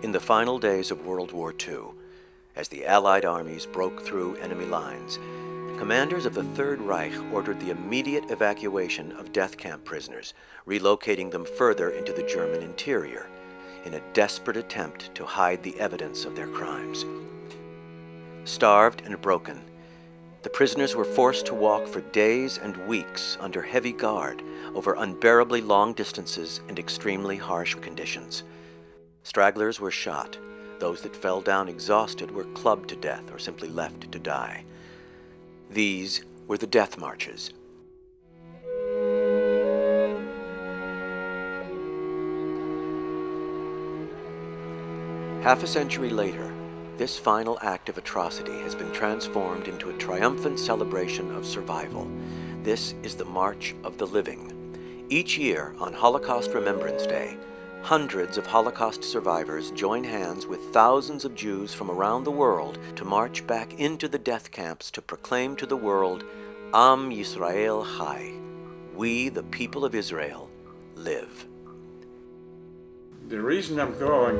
In the final days of World War II, as the Allied armies broke through enemy lines, commanders of the Third Reich ordered the immediate evacuation of death camp prisoners, relocating them further into the German interior, in a desperate attempt to hide the evidence of their crimes. Starved and broken, the prisoners were forced to walk for days and weeks under heavy guard over unbearably long distances and extremely harsh conditions. Stragglers were shot. Those that fell down exhausted were clubbed to death or simply left to die. These were the death marches. Half a century later, this final act of atrocity has been transformed into a triumphant celebration of survival. This is the March of the Living. Each year, on Holocaust Remembrance Day, hundreds of Holocaust survivors join hands with thousands of Jews from around the world to march back into the death camps to proclaim to the world, Am Yisrael Chai, we, the people of Israel, live. The reason I'm going,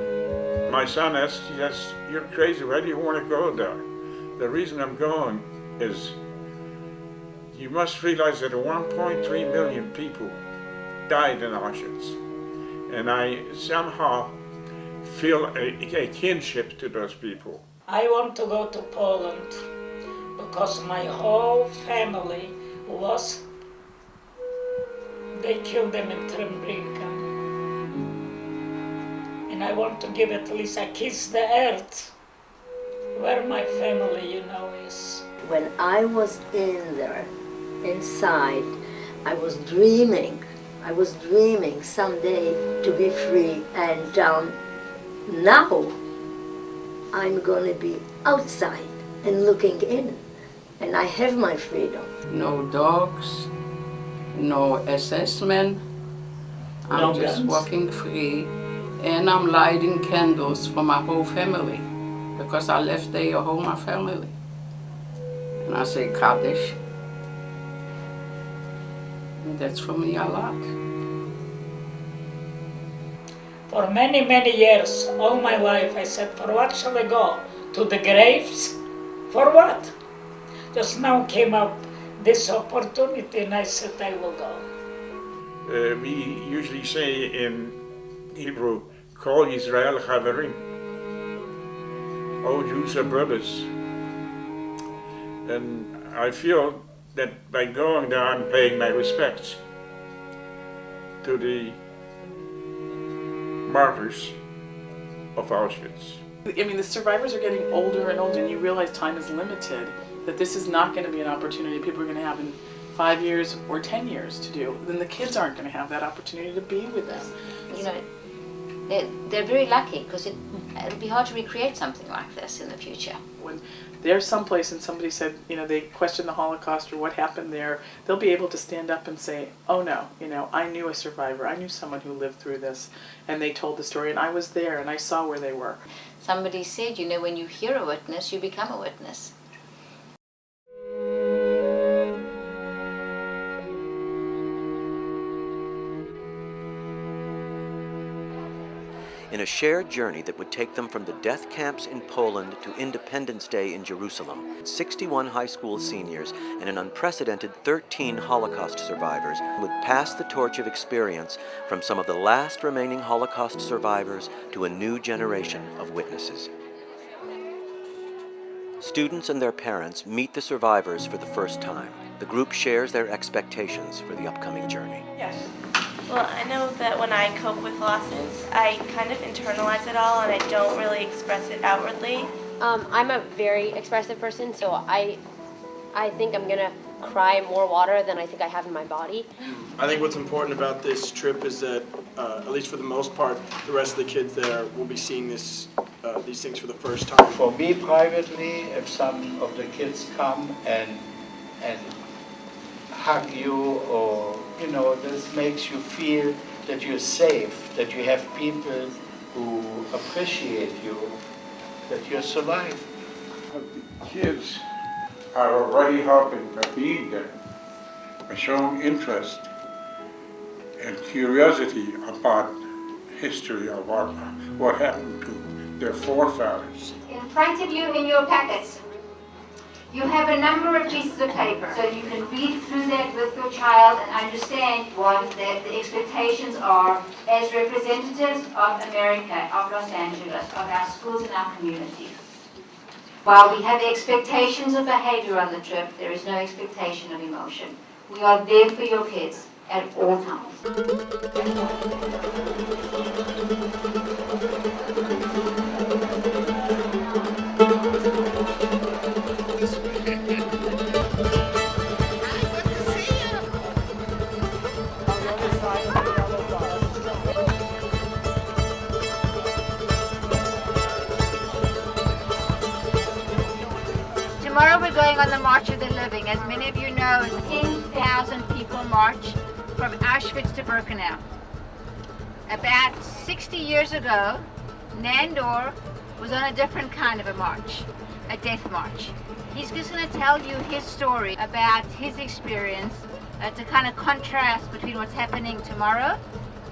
my son asked, yes, you're crazy, why do you want to go there? The reason I'm going is, you must realize that 1.3 million people died in Auschwitz. And I somehow feel a kinship to those people. I want to go to Poland because my whole family they killed them in Treblinka. And I want to give at least a kiss the earth where my family, is. When I was in there, inside, I was dreaming someday to be free, and now I'm going to be outside and looking in, and I have my freedom. No dogs, no SS men, I'm just walking free, and I'm lighting candles for my whole family, because I left there your whole my family. And I say Kaddish. And that's for me a lot. For many, many years, all my life, I said, for what shall I go? To the graves? For what? Just now came up this opportunity, and I said, I will go. We usually say in Hebrew, Kol Yisrael Chaverim. All Jews are brothers. And I feel that by going there, I'm paying my respects to the martyrs of Auschwitz. I mean, the survivors are getting older and older, and you realize time is limited, that this is not going to be an opportunity people are going to have in 5 years or 10 years to do. Then the kids aren't going to have that opportunity to be with them. They're very lucky, because it'll be hard to recreate something like this in the future. When they're someplace and somebody said, they question the Holocaust or what happened there, they'll be able to stand up and say, oh no, I knew a survivor, I knew someone who lived through this, and they told the story, and I was there, and I saw where they were. Somebody said, when you hear a witness, you become a witness. In a shared journey that would take them from the death camps in Poland to Independence Day in Jerusalem, 61 high school seniors and an unprecedented 13 Holocaust survivors would pass the torch of experience from some of the last remaining Holocaust survivors to a new generation of witnesses. Students and their parents meet the survivors for the first time. The group shares their expectations for the upcoming journey. Yes. Well, I know that when I cope with losses, I kind of internalize it all and I don't really express it outwardly. I'm a very expressive person, so I think I'm gonna cry more water than I think I have in my body. I think what's important about this trip is that, at least for the most part, the rest of the kids there will be seeing these things for the first time. For me privately, if some of the kids come and hug you, or this makes you feel that you're safe, that you have people who appreciate you, that you survive. The kids are already helping by being there, by showing interest and curiosity about history of what happened to their forefathers. In front of you in your packets, you have a number of pieces of paper, so you can read through that with your child and understand what the expectations are as representatives of America, of Los Angeles, of our schools and our community. While we have expectations of behavior on the trip, there is no expectation of emotion. We are there for your kids at all times. Tomorrow we're going on the March of the Living. As many of you know, 10,000 people march from Auschwitz to Birkenau. About 60 years ago, Nandor was on a different kind of a march, a death march. He's just going to tell you his story about his experience to kind of contrast between what's happening tomorrow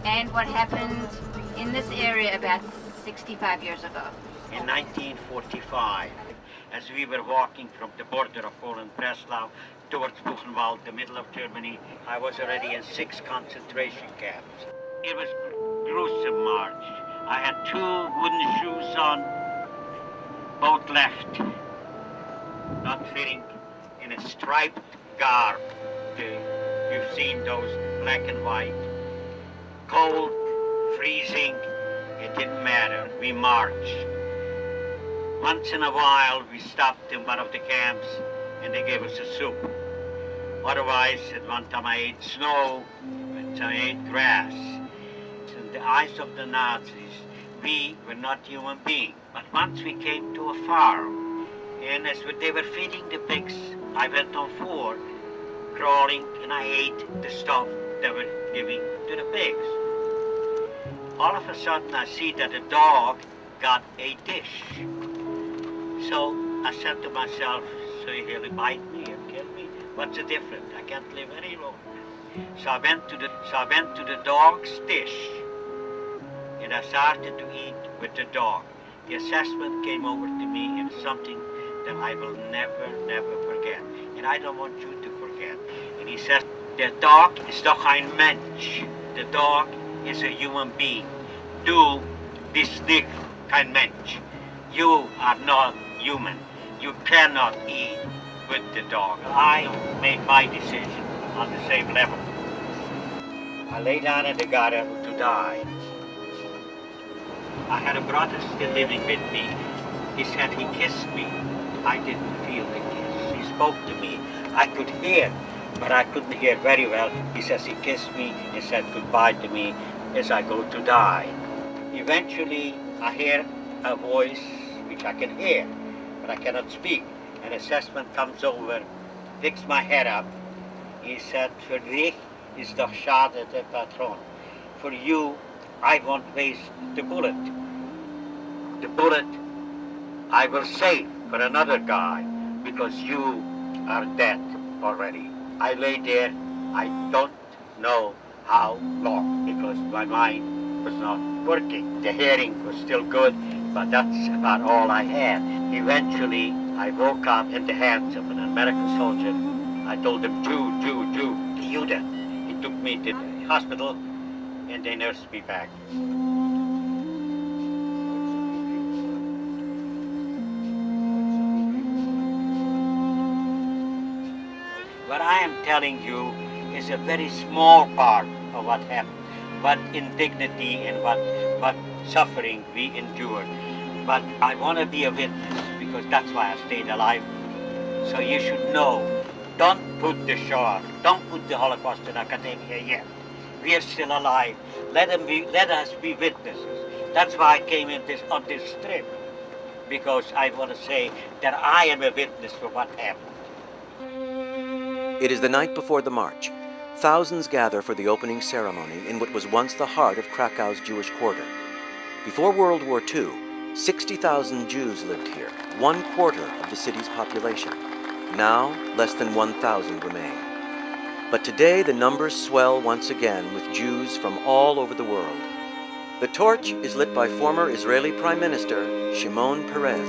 and what happened in this area about 65 years ago. In 1945, as we were walking from the border of Poland-Breslau towards Buchenwald, the middle of Germany, I was already in 6 concentration camps. It was a gruesome march. I had 2 wooden shoes on, both left, not fitting in a striped garb. You've seen those black and white. Cold, freezing, it didn't matter. We marched. Once in a while, we stopped in one of the camps and they gave us a soup. Otherwise, at one time I ate snow, and I ate grass. In the eyes of the Nazis, we were not human beings. But once we came to a farm, and as they were feeding the pigs, I went on 4, crawling, and I ate the stuff they were giving to the pigs. All of a sudden, I see that a dog got a dish. So I said to myself, so he'll bite me and kill me? What's the difference? I can't live any longer. So I went to the dog's dish, and I started to eat with the dog. The assessment came over to me in something that I will never, never forget. And I don't want you to forget. And he says, the dog is doch ein Mensch. The dog is a human being. Du bist nicht kein Mensch. You are not human. You cannot eat with the dog. I made my decision on the same level. I lay down in the gutter to die. I had a brother still living with me. He said he kissed me. I didn't feel the kiss. He spoke to me. I could hear, but I couldn't hear very well. He says he kissed me and said goodbye to me as I go to die. Eventually, I hear a voice which I can hear, but I cannot speak. An assessment comes over, picks my head up. He said, für dich ist doch schade der Patron. For you, I won't waste the bullet. The bullet I will save for another guy because you are dead already. I lay there, I don't know how long because my mind was not working. The hearing was still good, but that's about all I had. Eventually, I woke up in the hands of an American soldier. I told him, Jew, Judah. He took me to the hospital and they nursed me back. What I am telling you is a very small part of what happened, what indignity and what suffering we endured. But I want to be a witness because that's why I stayed alive. So you should know, don't put the Shoah, don't put the Holocaust in academia yet. We are still alive. Let us be witnesses. That's why I came on this trip, because I want to say that I am a witness for what happened. It is the night before the march. Thousands gather for the opening ceremony in what was once the heart of Krakow's Jewish quarter. Before World War II, 60,000 Jews lived here, 1/4 of the city's population. Now, less than 1,000 remain. But today the numbers swell once again with Jews from all over the world. The torch is lit by former Israeli Prime Minister Shimon Peres.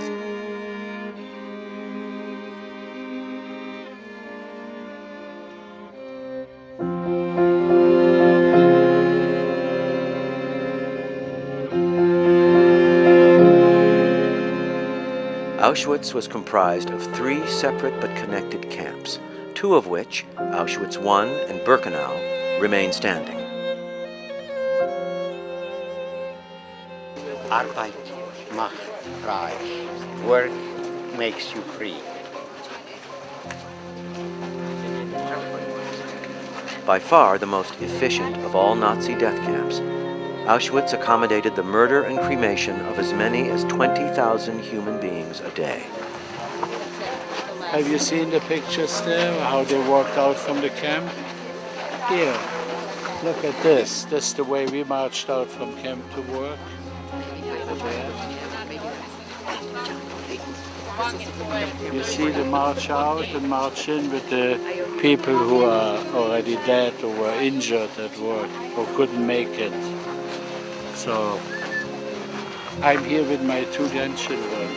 Auschwitz was comprised of 3 separate but connected camps, 2 of which, Auschwitz I and Birkenau, remain standing. Arbeit macht frei. Work makes you free. By far the most efficient of all Nazi death camps, Auschwitz accommodated the murder and cremation of as many as 20,000 human beings a day. Have you seen the pictures there, how they walked out from the camp? Here, look at this. This is the way we marched out from camp to work. You see the march out and march in with the people who are already dead or were injured at work or couldn't make it. So I'm here with my 2 grandchildren.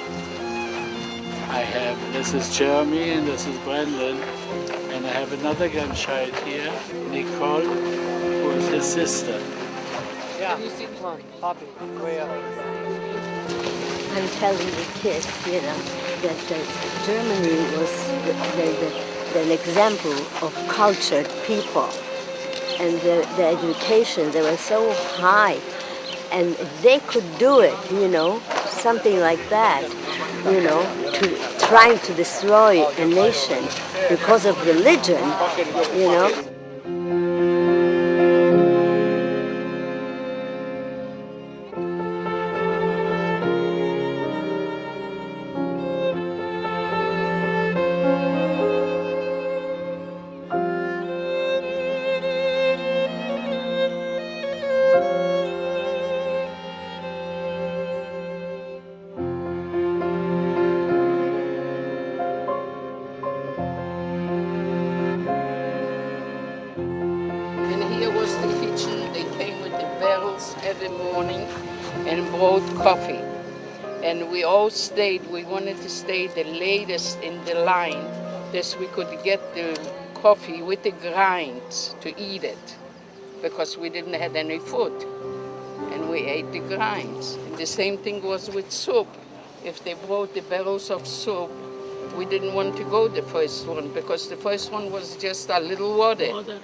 This is Jeremy and this is Brendan, and I have another grandchild here, Nicole, who is his sister. Yeah, come on, Poppy, way up. I'm telling the kids, that Germany was the example of cultured people, and the education, they were so high, and they could do it, something like that, to trying to destroy a nation because of religion, every morning and brought coffee. And we all stayed, we wanted to stay the latest in the line, that we could get the coffee with the grinds to eat it, because we didn't have any food. And we ate the grinds. And the same thing was with soup. If they brought the barrels of soup, we didn't want to go the first one, because the first one was just a little water.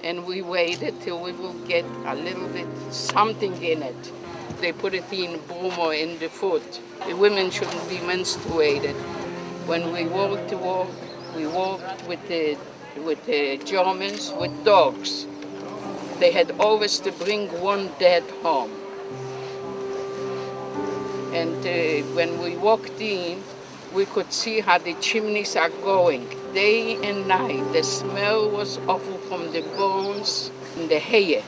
And we waited till we will get a little bit something in it. They put it in bromo in the food. The women shouldn't be menstruated. When we walked to walk, we walked with the Germans with dogs. They had always to bring one dead home. And when we walked in, we could see how the chimneys are going. Day and night, the smell was awful from the bones and the hair.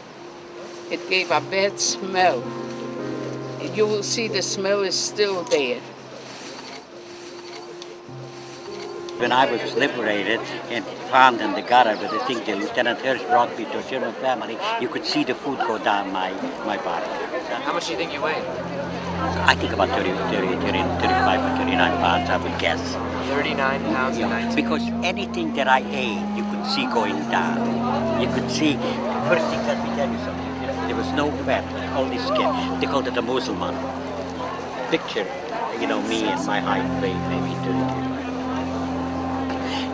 It gave a bad smell. You will see the smell is still there. When I was liberated and found in the gutter with the thing the Lieutenant Hirsch brought me to a German family, you could see the food go down my body. How much do you think you weigh? I think about 35 or 39 pounds, I would guess. 39 pounds a night? Because anything that I ate, you could see going down. You could see, first thing, let me tell you something. There was no fat, only skin. They called it a Muslim. Picture, me and my height, maybe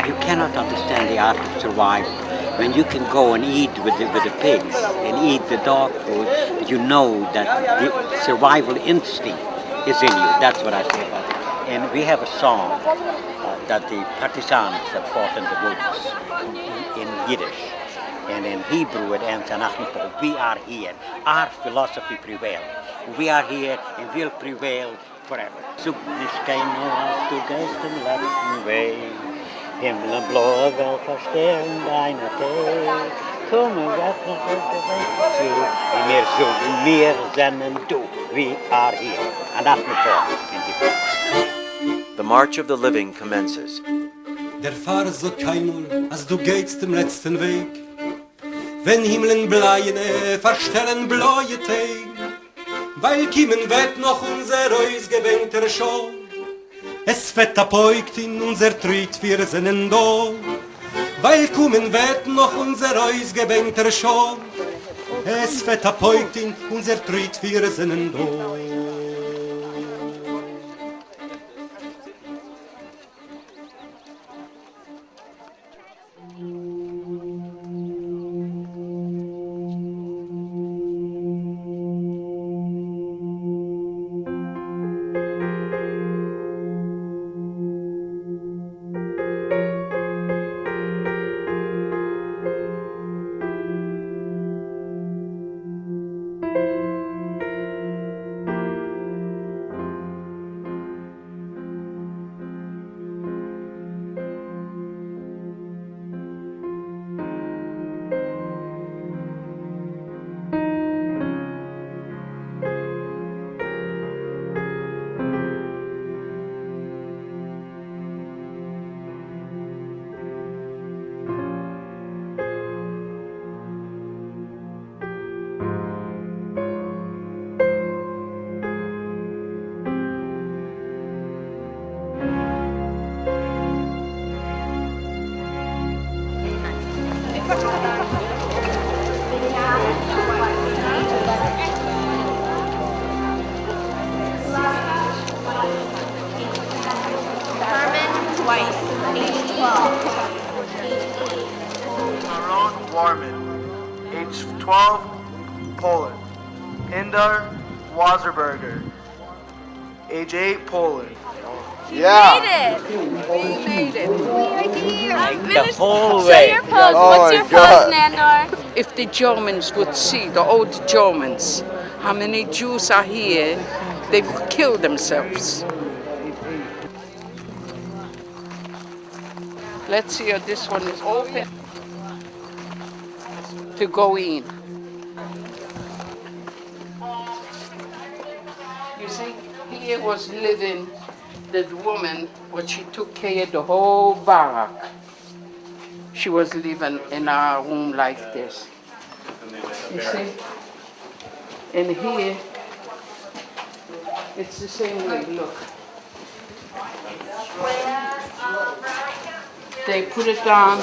30. You cannot understand the art of survival. When you can go and eat with the pigs and eat the dog food, you know that the survival instinct is in you. That's what I say about it. And we have a song that the partisans that fought in the woods in Yiddish. And in Hebrew it ends, we are here. Our philosophy prevails. We are here and will prevail forever. Zoek nicht kein Haus, du gehst den letzten Weg. Himmelblå wel verstehen deine Tee. Komme weg nach der Welt zu. Wir sollen mehr sein du. We are here. And that's the March of the Living commences. Der Fahrer sagt keinmal, als du gehst dem letzten Weg. Wenn Himmeln bleine verstellen blaue Tee. weil kiemen wird noch unser ausgewähnter Show. Es wird apoigt in unser Tritt, wir sind da, weil kommen wird noch unser ausgewähnter Show. Es wird apoigt in unser Tritt, wir sind da. Age 12, Poland. Indar Wazerberger, age 8, Poland. Yeah. We made it. We are here. The whole Show way. your pose. Oh What's my your God. pose, Nandor? If the Germans would see, the old Germans, how many Jews are here, they would kill themselves. Let's see if this one is open to go in. You see, here was living that woman, what she took care of the whole barrack. She was living in our room like this. You see? And here, it's the same way, look. They put it on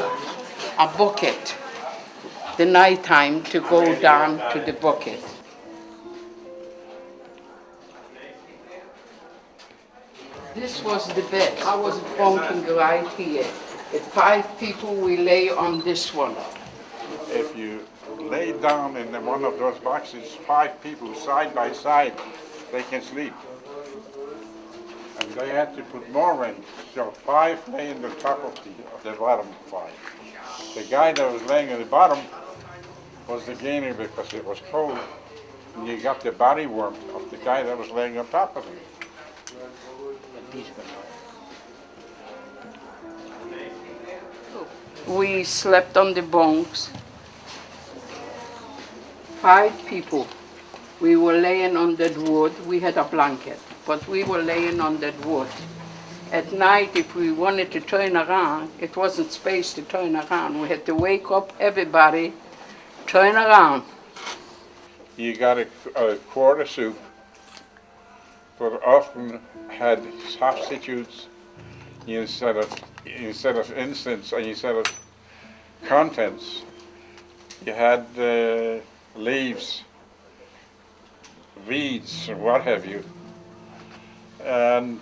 a bucket, the nighttime, to go down to the bucket. This was the bed. I was bunking right here. If 5 people, we lay on this one. If you lay down in one of those boxes, 5 people side by side, they can sleep. And they had to put more in, so 5 lay in the top of the bottom 5. The guy that was laying at the bottom was the gainer because it was cold, and you got the body warmth of the guy that was laying on top of him. We slept on the bunks. 5 people. We were laying on that wood. We had a blanket, but we were laying on that wood. At night, if we wanted to turn around, it wasn't space to turn around. We had to wake up everybody, turn around. You got a quart of soup, but often had substitutes instead of instants or instead of contents. You had leaves, weeds, or what have you, and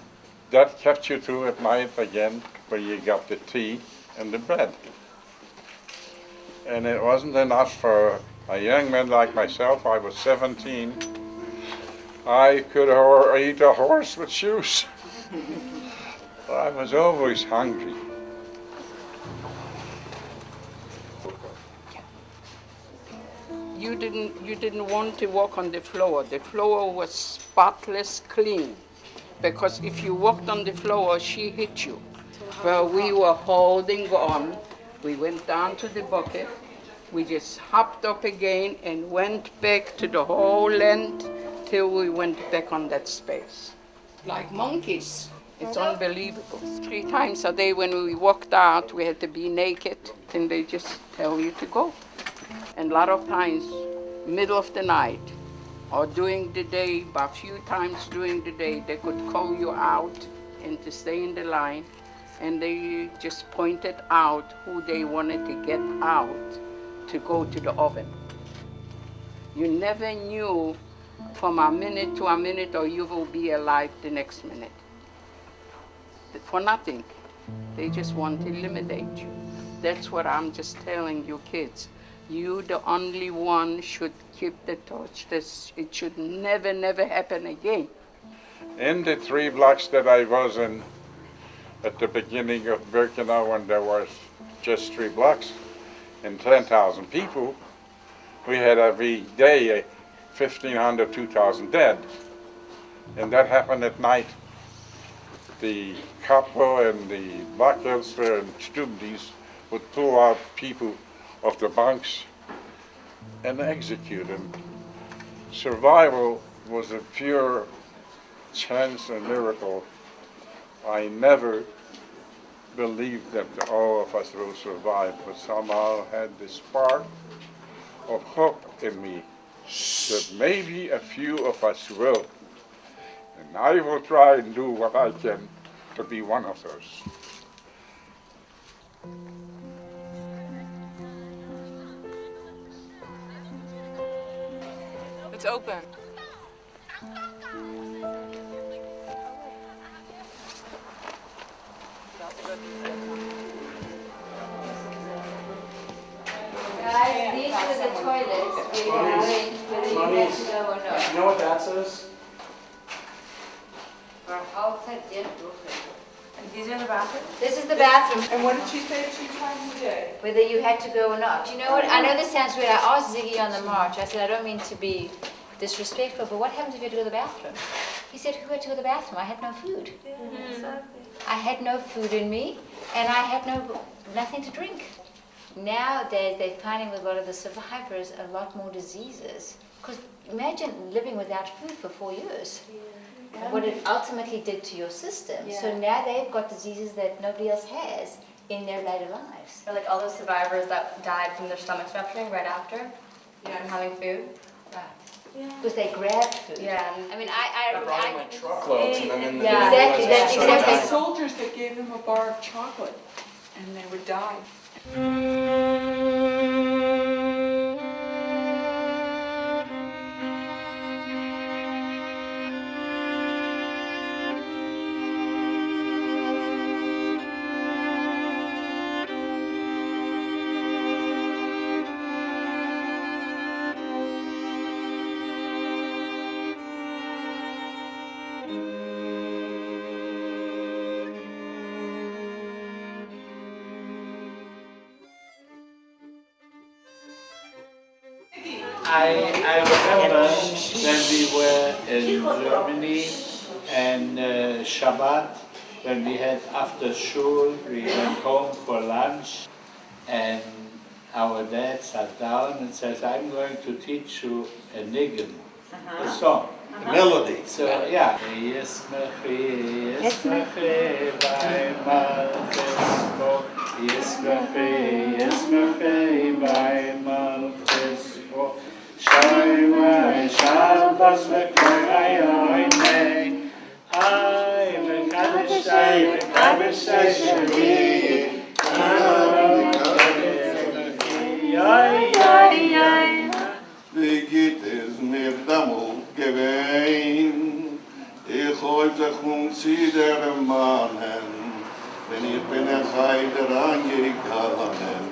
that kept you through at night again, where you got the tea and the bread. And it wasn't enough for a young man like myself. I was 17. I could eat a horse with shoes. I was always hungry. You didn't want to walk on the floor. The floor was spotless clean, because if you walked on the floor, she hit you. Well, we were holding on. We went down to the bucket. We just hopped up again and went back to the whole length till we went back on that space. Like monkeys. It's unbelievable. 3 times a day when we walked out, we had to be naked, and they just tell you to go. And a lot of times, middle of the night, or during the day, but a few times during the day, they could call you out and to stay in the line, and they just pointed out who they wanted to get out to go to the oven. You never knew from a minute to a minute or you will be alive the next minute. For nothing. They just want to eliminate you. That's what I'm just telling you kids. You, the only one, should keep the torch. It should never, never happen again. In the 3 blocks that I was in at the beginning of Birkenau, when there was just 3 blocks and 10,000 people, we had every day 1,500, 2,000 dead. And that happened at night. The Kapo and the Blackhilster and Stubdies would pull out people of the bunks and execute them. Survival was a pure chance and miracle. I never believed that all of us will survive, but somehow had this spark of hope in me that maybe a few of us will. And I will try and do what I can to be one of those. It's open. Guys, these are the toilets where you went, whether you had to go or not. You know what that says? And these are the bathrooms? This is the bathroom. And what did she say 2 times a day? Whether you had to go or not. You know what? I know this sounds weird. I asked Ziggy on the march. I said, I don't mean to be disrespectful, but what happens if you had to go to the bathroom? He said, who had to go to the bathroom? I had no food. Exactly. I had no food in me, and I had nothing to drink. Nowadays, they're finding with a lot of the survivors a lot more diseases. Because imagine living without food for 4 years. And what it ultimately did to your system. Yeah. So now they've got diseases that nobody else has in their later lives. Or like all those survivors that died from their stomachs rupturing right after and having food. Because they grabbed food. Yeah. I mean, I truckloads and then Yeah. Exactly, that's There exactly. were soldiers that gave them a bar of chocolate, and they would die. I remember when we were in Germany and Shabbat, when we had after shul, we went home for lunch and our dad sat down and says, I'm going to teach you a niggun, a song. A melody. So yeah. Yismechi by Malchespo, Yismechi by Malchespo, Shai Shabbos v'koy ayoynei, Ay v'kadeshai sheli, Wie geht es mir damals gewesen? Ich heute sie der Mannen, wenn ich bin Heider angegangen.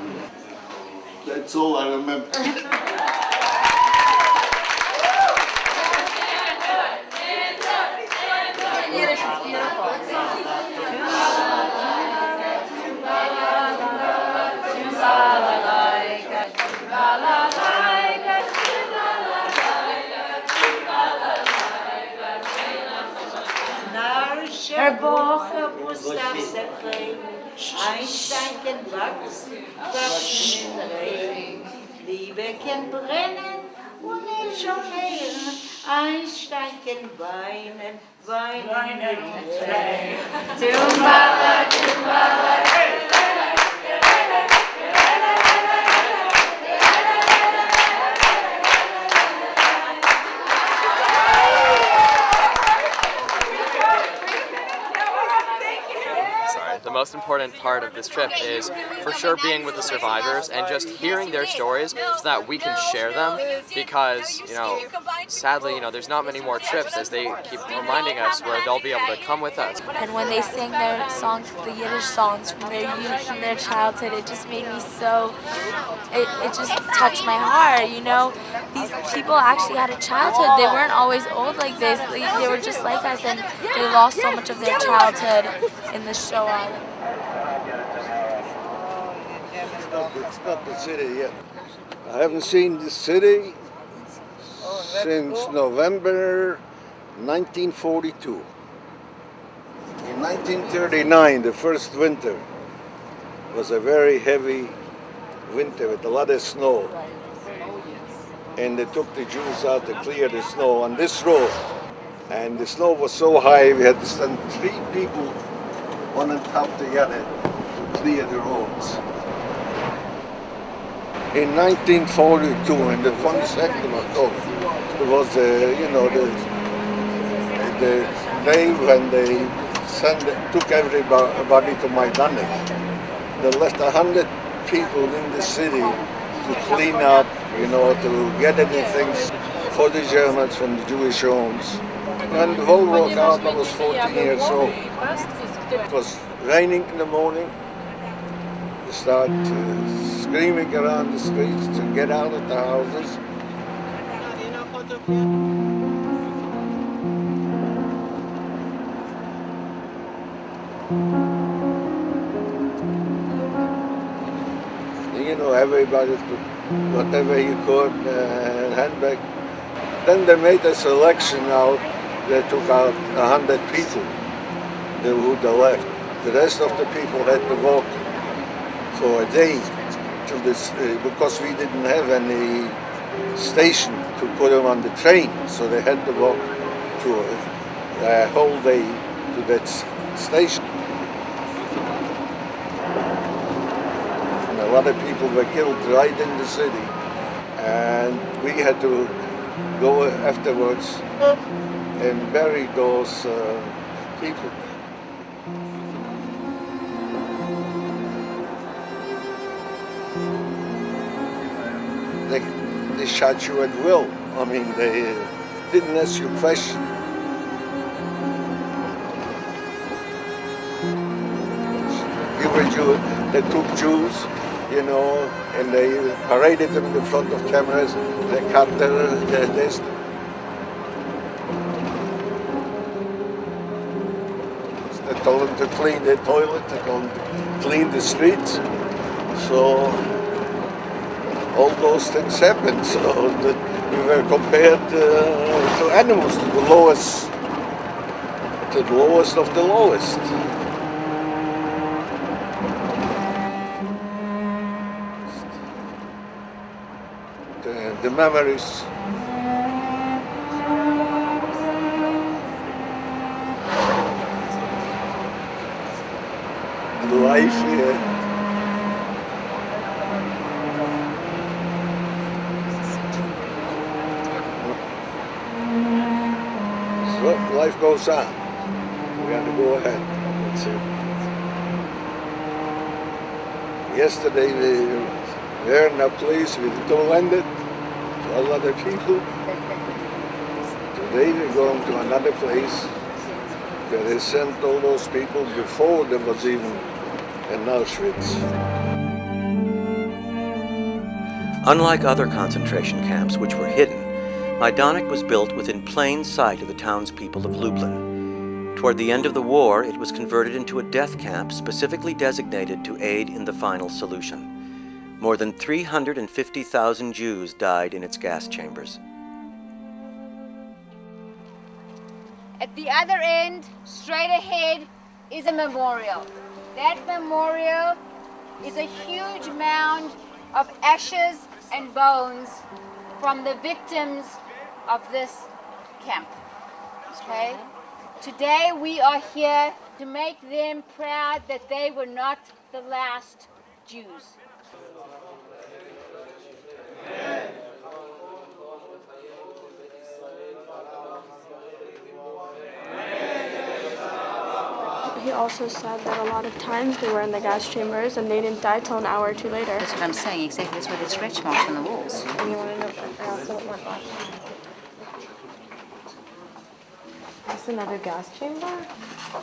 That's all I remember. Her Bocher Gustav Sefrei, Einstein kann wachsen, wachsen in der Regen. Liebe kann brennen und nicht aufhören, Einstein kann weinen, weinen in der Tränen. Tumbala, Tumbala, most important part of this trip is for sure being with the survivors and just hearing their stories so that we can share them, because, you know, sadly, you know, there's not many more trips, as they keep reminding us, where they'll be able to come with us. And when they sang their songs, the Yiddish songs from their youth, from their childhood, it just made me so, it just touched my heart, you know. These people actually had a childhood. They weren't always old like this. They were just like us, and they lost so much of their childhood in the Shoah. It's not the city yet. I haven't seen the city since November 1942. In 1939, the first winter was a very heavy winter with a lot of snow. And they took the Jews out to clear the snow on this road. And the snow was so high, we had to stand 3 people, one on top together, to clear the roads. In 1942, in the 22nd of October, there was, the day when they took everybody to Majdanek. They left 100 people in the city to clean up, to get anything for the Germans from the Jewish homes. And the whole broke out. I was 14 years old. It was raining in the morning. They started screaming around the streets to get out of the houses. Everybody took whatever he could, handbag. Then they made a selection out. They took out 100 people who they left. The rest of the people had to walk for a day to this, because we didn't have any station to put them on the train, so they had to walk to a whole day to that station. A lot of people were killed right in the city, and we had to go afterwards and bury those people. They shot you at will. I mean, they didn't ask you a question. You were Jew. They took Jews, and they paraded them in front of cameras. They cut their this. They told them to clean the toilet. They told them to clean the streets. So all those things happened. So that we were compared to animals, to the lowest of the lowest. The memories. The life here. So life goes on. We got to go ahead. That's it. Yesterday we were in a place with two landed. A lot of people. Today we're going to another place where they sent all those people before there was even an Auschwitz. Unlike other concentration camps, which were hidden, Majdanek was built within plain sight of the townspeople of Lublin. Toward the end of the war, it was converted into a death camp specifically designated to aid in the final solution. More than 350,000 Jews died in its gas chambers. At the other end, straight ahead, is a memorial. That memorial is a huge mound of ashes and bones from the victims of this camp. Okay? Today we are here to make them proud that they were not the last Jews. he also said that a lot of times they were in the gas chambers and they didn't die till an hour or two later. That's what I'm saying, exactly. That's why the stretch marks on the walls. And you want to know, I also want that. Is this another gas chamber?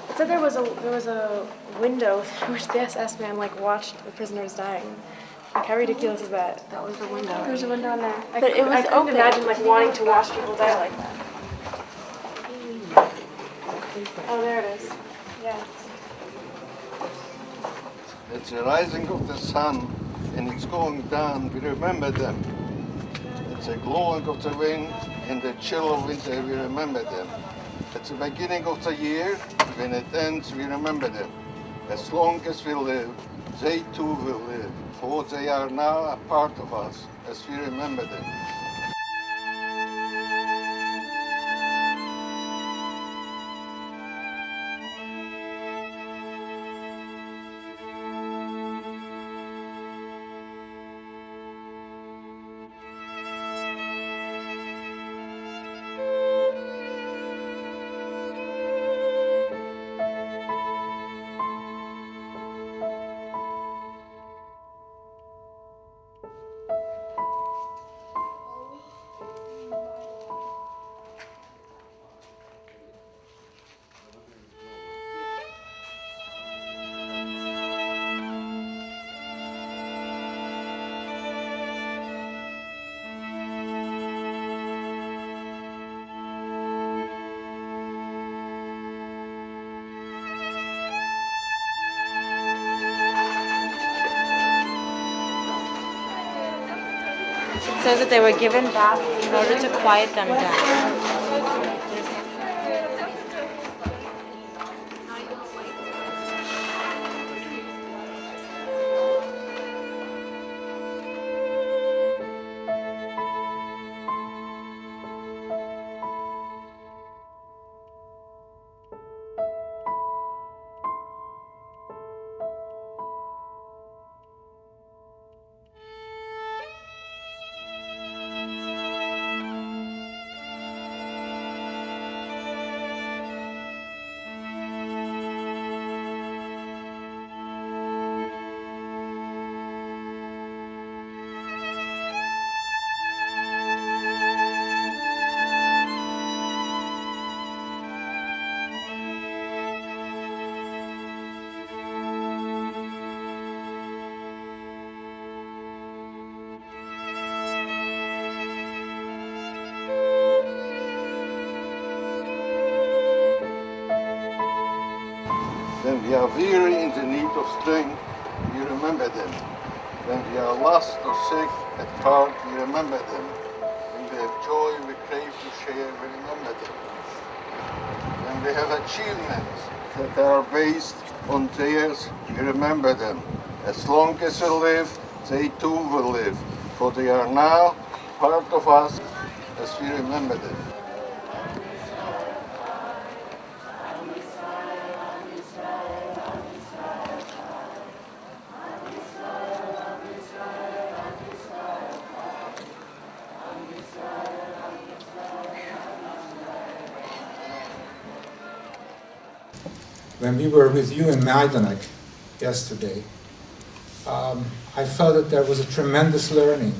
It said there was a window through which the SS man watched the prisoners dying. How ridiculous is that? That was the window. There was a window in there. But it was I couldn't imagine wanting to watch people die like that. Oh, there it is. Yeah. It's the rising of the sun and it's going down. We remember them. It's a glowing of the wind and the chill of winter. We remember them. It's the beginning of the year. When it ends, we remember them. As long as we live, they too will live. For they are now a part of us as we remember them. It says that they were given baths in order to quiet them down. When we are weary in the need of strength, we remember them. When we are lost or sick at heart, we remember them. When we have joy we crave to share, we remember them. When we have achievements that are based on theirs, we remember them. As long as we live, they too will live, for they are now part of us as we remember them. When we were with you in Majdanek yesterday, I felt that there was a tremendous learning.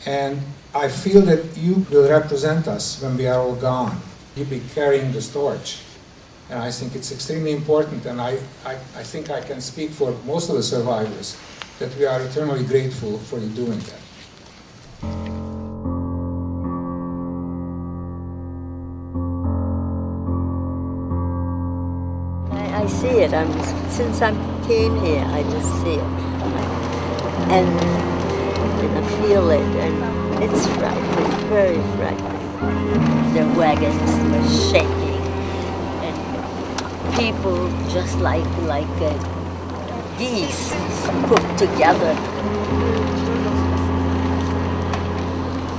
And I feel that you will represent us when we are all gone. You'll be carrying this torch. And I think it's extremely important, and I think I can speak for most of the survivors, that we are eternally grateful for you doing that. I see it. Since I came here, I just see it. And I feel it, and it's frightening, very frightening. The wagons were shaking, and people just like geese put together.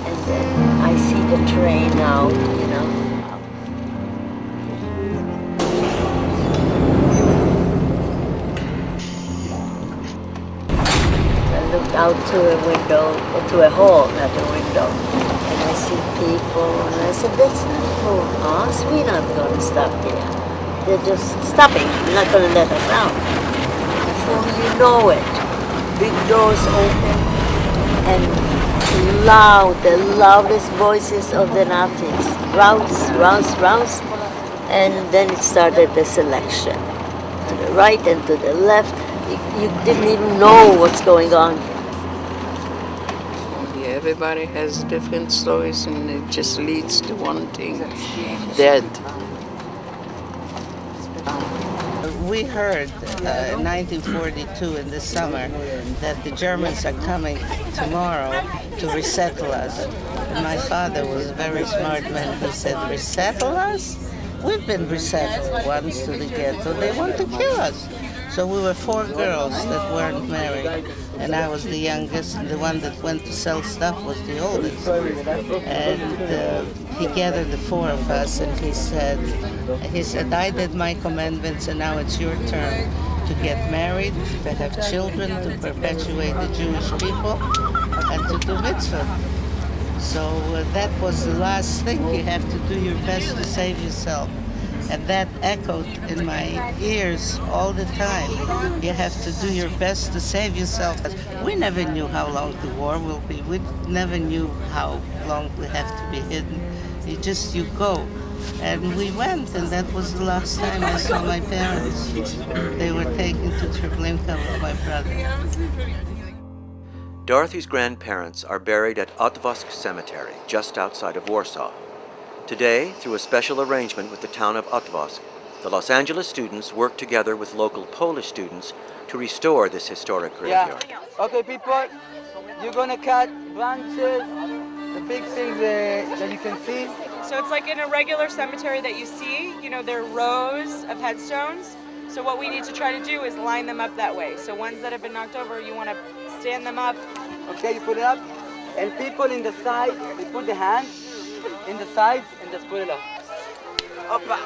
And then I see the train out, you know. Out to a window, to a hall at the window, and I see people, and I said, that's not for us, we're not going to stop here. they're just stopping, they're not going to let us out. Before you know it, big doors open and the loudest voices of the Nazis, rouse, rouse, rouse, and then it started the selection. To the right and to the left, you didn't even know what's going on. Yeah, everybody has different stories, and it just leads to one thing: dead. We heard in 1942 in the summer that the Germans are coming tomorrow to resettle us. And my father was a very smart man. He said, resettle us? We've been resettled once to the ghetto. They want to kill us. So we were 4 girls that weren't married. And I was the youngest, and the one that went to sell stuff was the oldest. And he gathered the 4 of us, and he said, I did my commandments, and now it's your turn to get married, to have children, to perpetuate the Jewish people, and to do mitzvah. So that was the last thing. You have to do your best to save yourself. And that echoed in my ears all the time. You have to do your best to save yourself. We never knew how long the war will be. We never knew how long we have to be hidden. You go. And we went, and that was the last time I saw my parents. They were taken to Treblinka with my brother. Dorothy's grandparents are buried at Otwosk Cemetery, just outside of Warsaw. Today, through a special arrangement with the town of Otwosk, the Los Angeles students work together with local Polish students to restore this historic graveyard. Yeah. Okay, people, you're gonna cut branches, the big things that you can see. So it's like in a regular cemetery that you see, there are rows of headstones. So what we need to try to do is line them up that way. So ones that have been knocked over, you want to stand them up. Okay, you put it up. And people in the side, they put the hands in the sides and just put it up. Opa.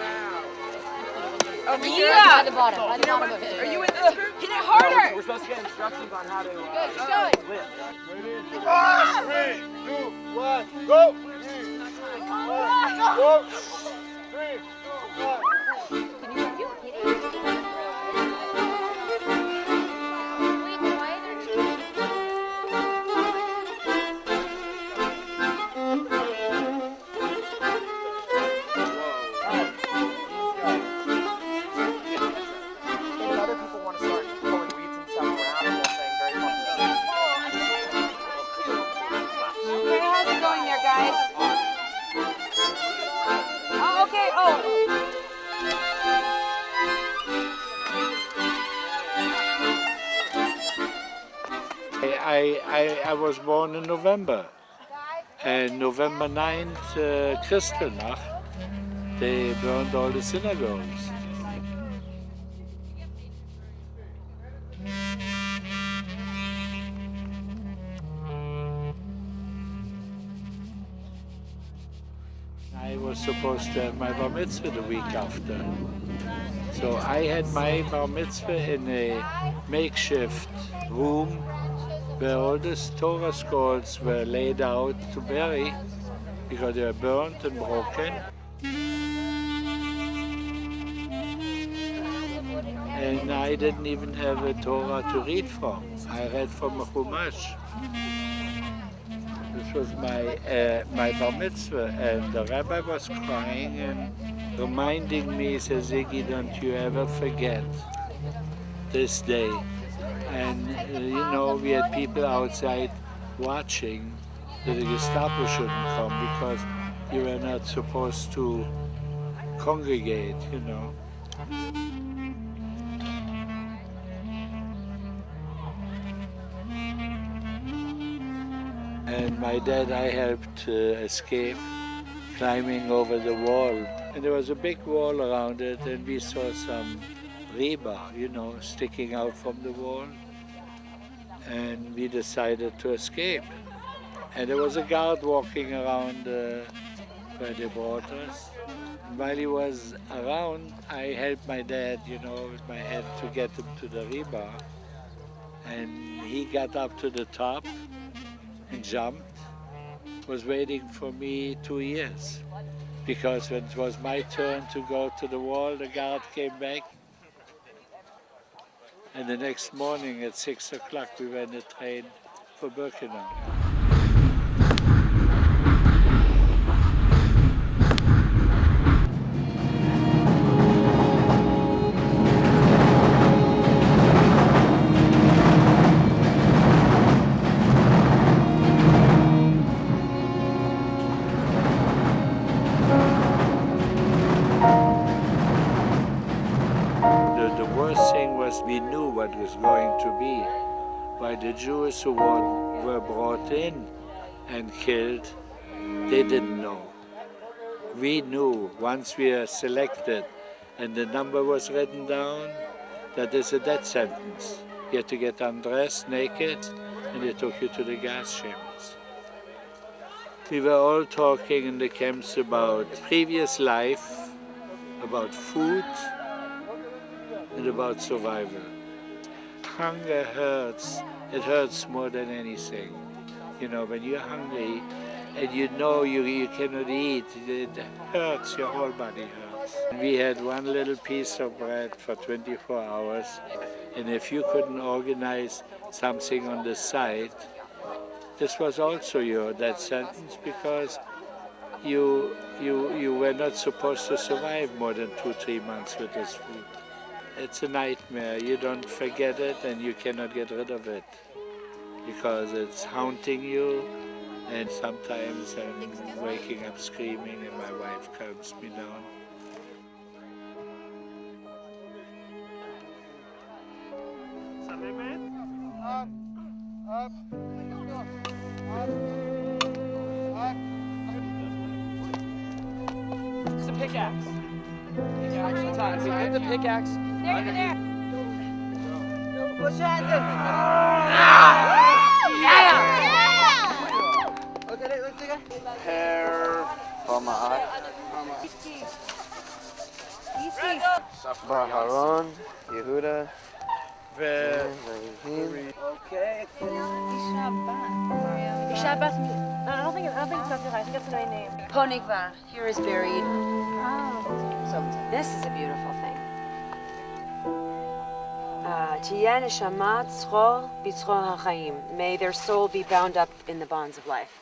Over Yeah. here. By the bottom of it. Are you in this group? Hit it harder. We're supposed to get instructions on how to Good, lift. Ready? 3, 2, 1, go! 1, go! 3, 2, 1. I was born in November, and November 9th, Kristallnacht, they burned all the synagogues. I was supposed to have my bar mitzvah the week after. So I had my bar mitzvah in a makeshift room where all the Torah scrolls were laid out to bury because they were burnt and broken. And I didn't even have a Torah to read from. I read from a Chumash. This was my bar mitzvah, and the rabbi was crying and reminding me, he says, Ziggy, don't you ever forget this day. And we had people outside watching that the Gestapo shouldn't come because you were not supposed to congregate, And my dad, I helped escape, climbing over the wall. And there was a big wall around it, and we saw some rebar, sticking out from the wall. And we decided to escape. And there was a guard walking around where they brought us. And while he was around, I helped my dad, with my head to get him to the rebar. And he got up to the top and jumped, was waiting for me 2 years. because when it was my turn to go to the wall, the guard came back. And the next morning at 6 o'clock, we were in the train for Birkenau. The worst thing was we knew what was going to be. By the Jews who were brought in and killed, they didn't know. We knew once we were selected and the number was written down, that is a death sentence. You had to get undressed, naked, and they took you to the gas chambers. We were all talking in the camps about previous life, about food, and about survival. Hunger hurts. It hurts more than anything. You know, when you're hungry and you know you cannot eat, it hurts, your whole body hurts. We had one little piece of bread for 24 hours, and if you couldn't organize something on the side, this was also your death sentence, because you were not supposed to survive more than 2-3 months with this food. It's a nightmare. You don't forget it and you cannot get rid of it because it's haunting you, and sometimes I'm waking up screaming and my wife calms me down. It's a pickaxe. Pickaxe. We put the pickaxe under here. Push your hands in. Okay, let's take it. Hair, Poma'at, Baharon, Yehuda, Okay. Shabbat. I don't think it's Bethlehem. I think that's the main name. Ponigva here is buried. So this is a beautiful thing. Tiyeh neshamat tzro b'tzro ha'chaim. May their soul be bound up in the bonds of life.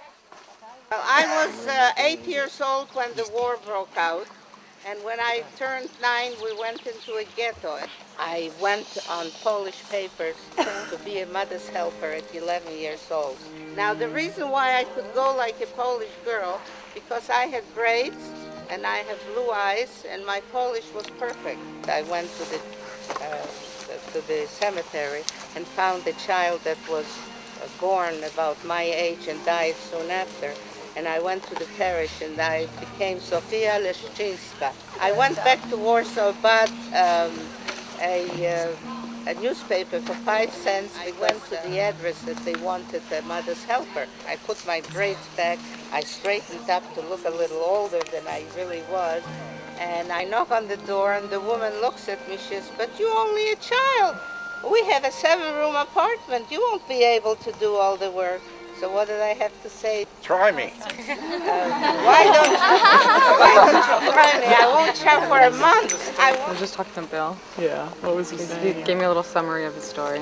Well, I was 8 years old when the war broke out, and when I turned 9, we went into a ghetto. I went on Polish papers to be a mother's helper at 11 years old. Now, the reason why I could go like a Polish girl, because I had braids and I have blue eyes, and my Polish was perfect. I went to the cemetery and found a child that was born about my age and died soon after. And I went to the parish and I became Sofia Leszczyńska. I went back to Warsaw, bought a newspaper for 5 cents. I went to the address that they wanted a mother's helper. I put my braids back. I straightened up to look a little older than I really was. And I knock on the door and the woman looks at me. She says, "But you're only a child. We have a 7-room apartment. You won't be able to do all the work." So what did I have to say? Try me. Why don't you try me? I won't chow for a month. I was just talking to Bill. Yeah, what was he saying? He gave me a little summary of his story.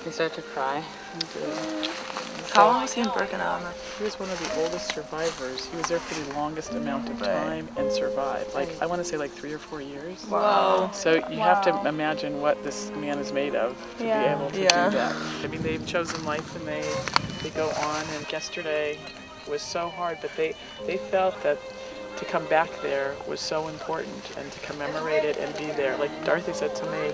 He started to cry. How long was he in Birkenau? He was one of the oldest survivors. He was there for the longest amount of time and survived. Like, I want to say like 3 or 4 years. Wow. So you have to imagine what this man is made of to be able to do that. I mean, they've chosen life and they go on, and yesterday was so hard, but they felt that to come back there was so important and to commemorate it and be there. Like Dorothy said to me,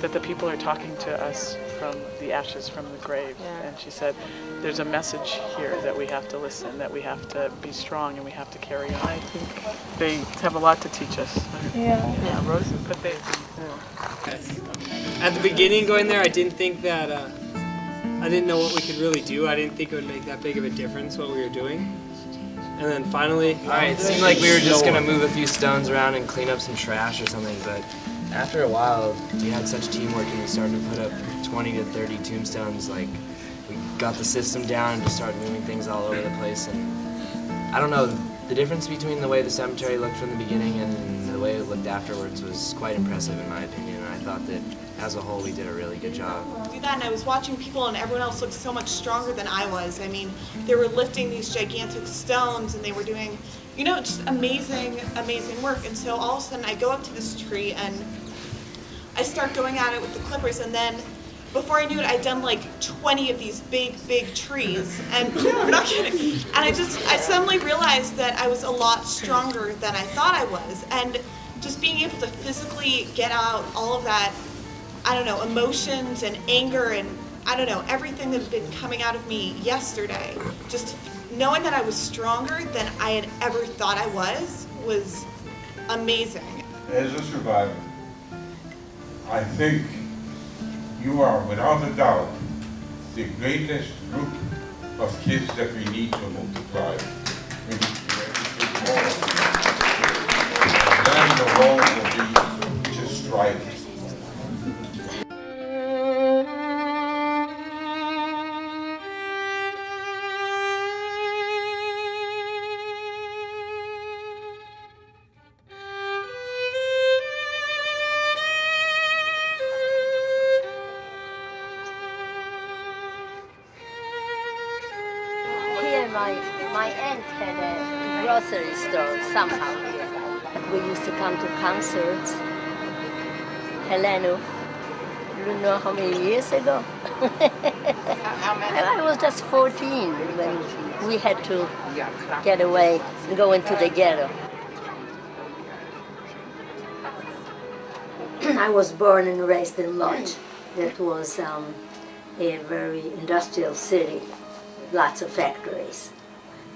that the people are talking to us from the ashes from the grave. And she said, there's a message here that we have to listen, that we have to be strong and we have to carry on. I think they have a lot to teach us. Yeah, Rose, but they... At the beginning going there, I didn't think that, I didn't know what we could really do. I didn't think it would make that big of a difference what we were doing. And then finally... Alright, it seemed like we were just gonna move a few stones around and clean up some trash or something, but after a while, we had such teamwork and we started to put up 20 to 30 tombstones. Like, we got the system down and just started moving things all over the place. And I don't know, The difference between the way the cemetery looked from the beginning and the way it looked afterwards was quite impressive in my opinion. I thought that as a whole we did a really good job. Do that, and I was watching people and everyone else looked so much stronger than I was. I mean, they were lifting these gigantic stones and they were doing, you know, just amazing, amazing work. And so all of a sudden I go up to this tree and I start going at it with the clippers, and then before I knew it, I'd done like 20 of these big, big trees, and I'm not kidding. And I suddenly realized that I was a lot stronger than I thought I was, and just being able to physically get out all of that, I don't know, emotions and anger and I don't know, everything that had been coming out of me yesterday, just knowing that I was stronger than I had ever thought I was amazing. As a survivor, I think you are, without a doubt, the greatest group of kids that we need to multiply. We need to do everything more. And then the world will be just right. My aunt had a grocery store somehow here. We used to come to concerts. Helena, you know how many years ago? I was just 14 when we had to get away and go into the ghetto. I was born and raised in Lodz. That was a very industrial city, lots of factories.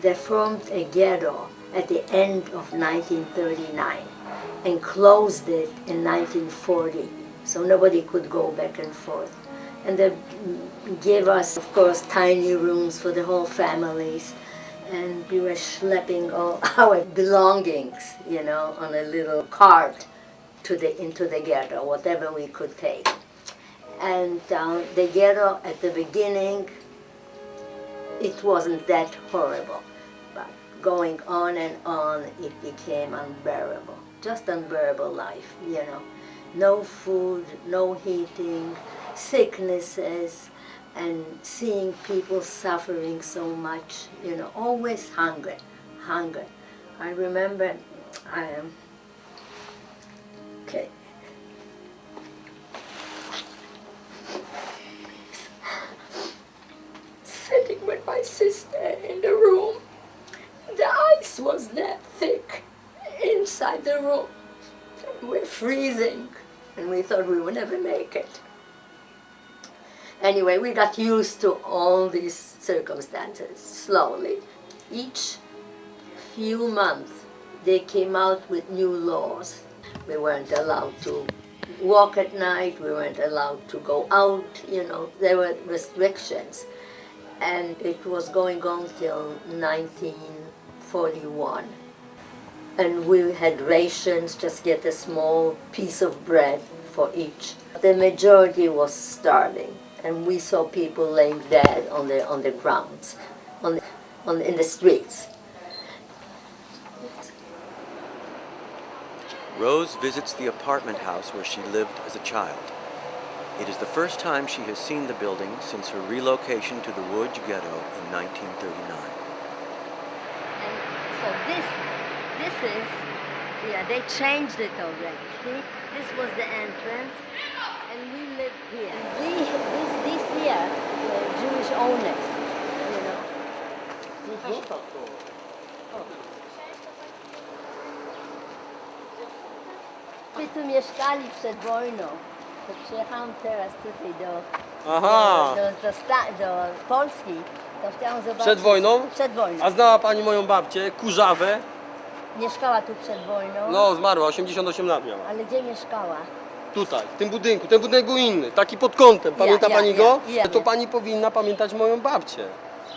They formed a ghetto at the end of 1939 and closed it in 1940, so nobody could go back and forth. And they gave us, of course, tiny rooms for the whole families, and we were schlepping all our belongings, you know, on a little cart into the ghetto, whatever we could take. And the ghetto at the beginning, it wasn't that horrible. But going on and on, it became unbearable. Just unbearable life, you know. No food, no heating, sicknesses, and seeing people suffering so much, you know, always hunger. I remember, okay. Sitting with my sister in the room. The ice was that thick inside the room. We're freezing, and we thought we would never make it. Anyway, we got used to all these circumstances slowly. Each few months, they came out with new laws. We weren't allowed to walk at night, we weren't allowed to go out, you know, there were restrictions. And it was going on till 1941. And we had rations, just get a small piece of bread for each. The majority was starving, and we saw people laying dead on the grounds, in the streets. Rose visits the apartment house where she lived as a child. It is the first time she has seen the building since her relocation to the Łódź ghetto in 1939. And so this is, yeah, they changed it already. See, this was the entrance, and we lived here. And these here were Jewish owners, you know. My tu mieszkali przed wojną. To przyjechałam teraz tutaj do Polski, to chciałam zobaczyć... Przed wojną? Przed wojną. A znała Pani moją babcię, Kurzawę? Mieszkała tu przed wojną? No, zmarła, 88 lat miała. Ale gdzie mieszkała? Tutaj, w tym budynku. Ten budynek był inny, taki pod kątem. Pamięta Pani go? To Pani powinna pamiętać moją babcię.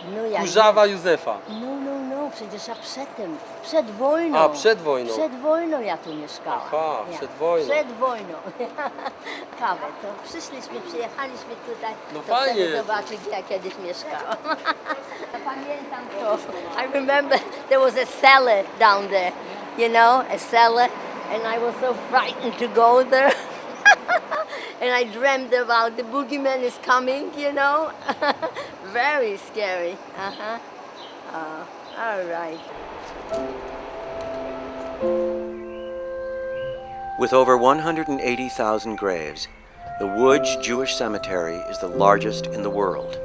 No, ja Kurzawa Józefa. No, przecież ja przedtem, przed wojną. A, przed wojną. Przed wojną ja tu mieszkałam. Aha, przed wojną. Przed wojną. Kawę, to przyjechaliśmy tutaj, No to fajnie. chcemy zobaczyć, gdzie ja kiedyś mieszkałam. Pamiętam to. I remember there was a cellar down there, you know, a cellar, and I was so frightened to go there. And I dreamed about the boogeyman is coming, you know. Very scary. All right. With over 180,000 graves, the Łódź Jewish Cemetery is the largest in the world.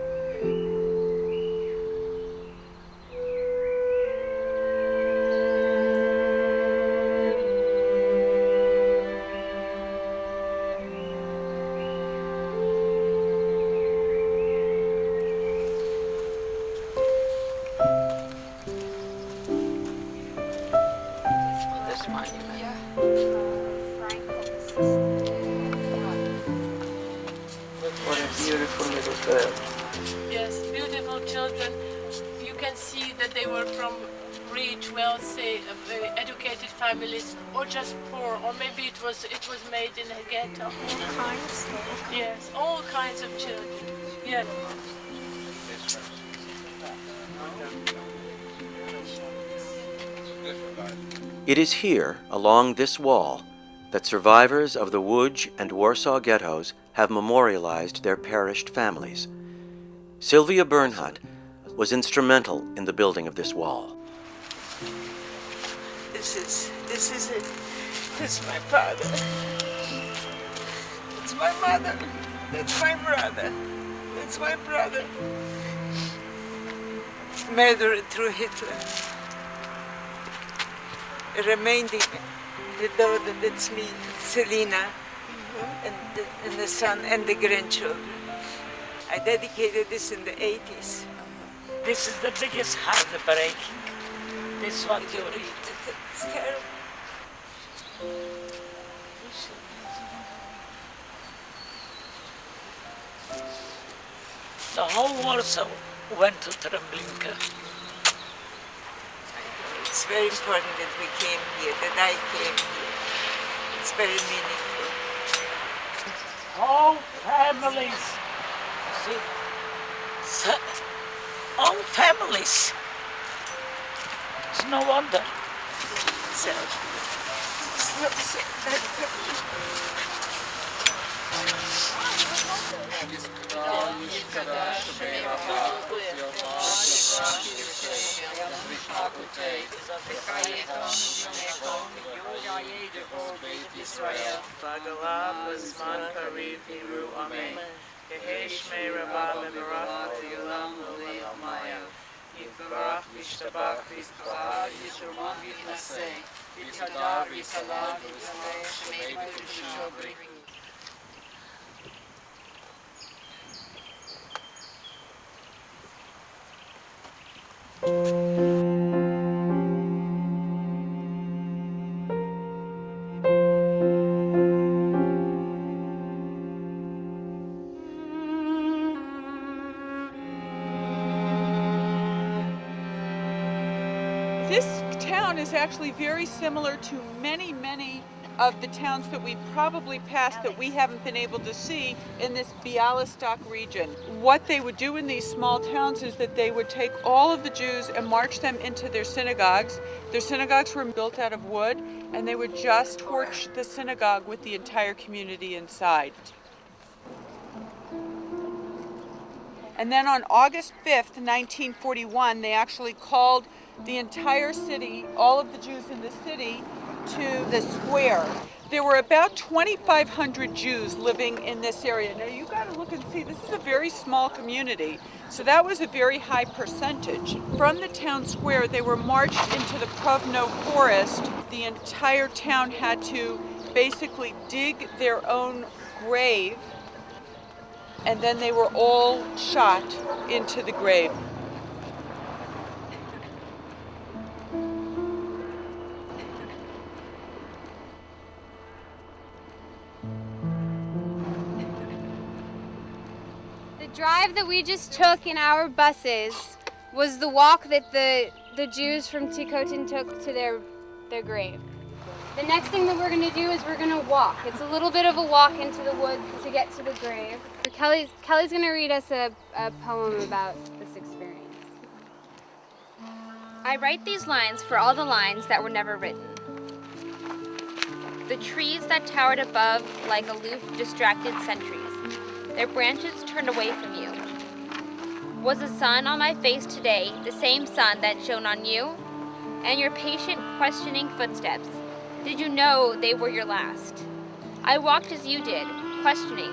What a beautiful little girl. Yes, beautiful children. You can see that they were from rich, wealthy, educated families, or just poor, or maybe it was made in a ghetto. All kinds. Yes, all kinds of children. Yes. It is here, along this wall, that survivors of the Łódź and Warsaw ghettos have memorialized their perished families. Sylvia Bernhardt was instrumental in the building of this wall. This is it. This is my father. It's my mother. That's my brother. That's my brother. Murdered through Hitler. Remaining the daughter, that's me, Selina, and the son and the grandchildren. I dedicated this in the 80s. This is the biggest heartbreak. This one you read. It's terrible. The whole Warsaw went to Treblinka. It's very important that we came here, that I came here. It's very meaningful. All families. See? So, all families. It's no wonder. So, This town is actually very similar to many, many of the towns that we probably passed that we haven't been able to see in this Białystok region. What they would do in these small towns is that they would take all of the Jews and march them into their synagogues. Their synagogues were built out of wood, and they would just torch the synagogue with the entire community inside. And then on August 5th, 1941, they actually called the entire city, all of the Jews in the city, to the square. There were about 2,500 Jews living in this area. Now you got to look and see, this is a very small community, so that was a very high percentage. From the town square, they were marched into the Provno forest. The entire town had to basically dig their own grave, and then they were all shot into the grave. The drive that we just took in our buses was the walk that the Jews from Tikotin took to their grave. The next thing that we're going to do is we're going to walk. It's a little bit of a walk into the woods to get to the grave. Kelly's going to read us a poem about this experience. I write these lines for all the lines that were never written. The trees that towered above like aloof, distracted sentries, their branches turned away from you. Was the sun on my face today the same sun that shone on you? And your patient, questioning footsteps, did you know they were your last? I walked as you did, questioning,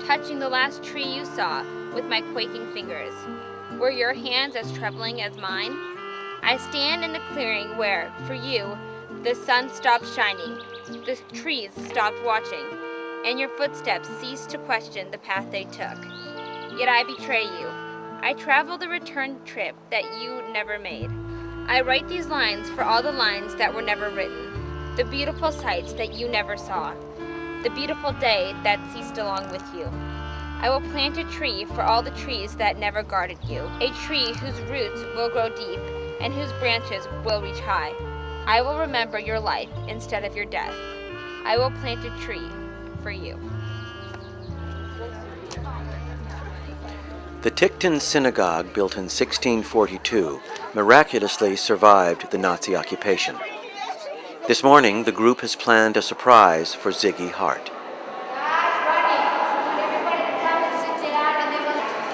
touching the last tree you saw with my quaking fingers. Were your hands as trembling as mine? I stand in the clearing where, for you, the sun stopped shining, the trees stopped watching, and your footsteps ceased to question the path they took. Yet I betray you. I travel the return trip that you never made. I write these lines for all the lines that were never written, the beautiful sights that you never saw, the beautiful day that ceased along with you. I will plant a tree for all the trees that never guarded you, a tree whose roots will grow deep and whose branches will reach high. I will remember your life instead of your death. I will plant a tree for you. The Tikhtin synagogue, built in 1642, miraculously survived the Nazi occupation. This morning, the group has planned a surprise for Ziggy Hart.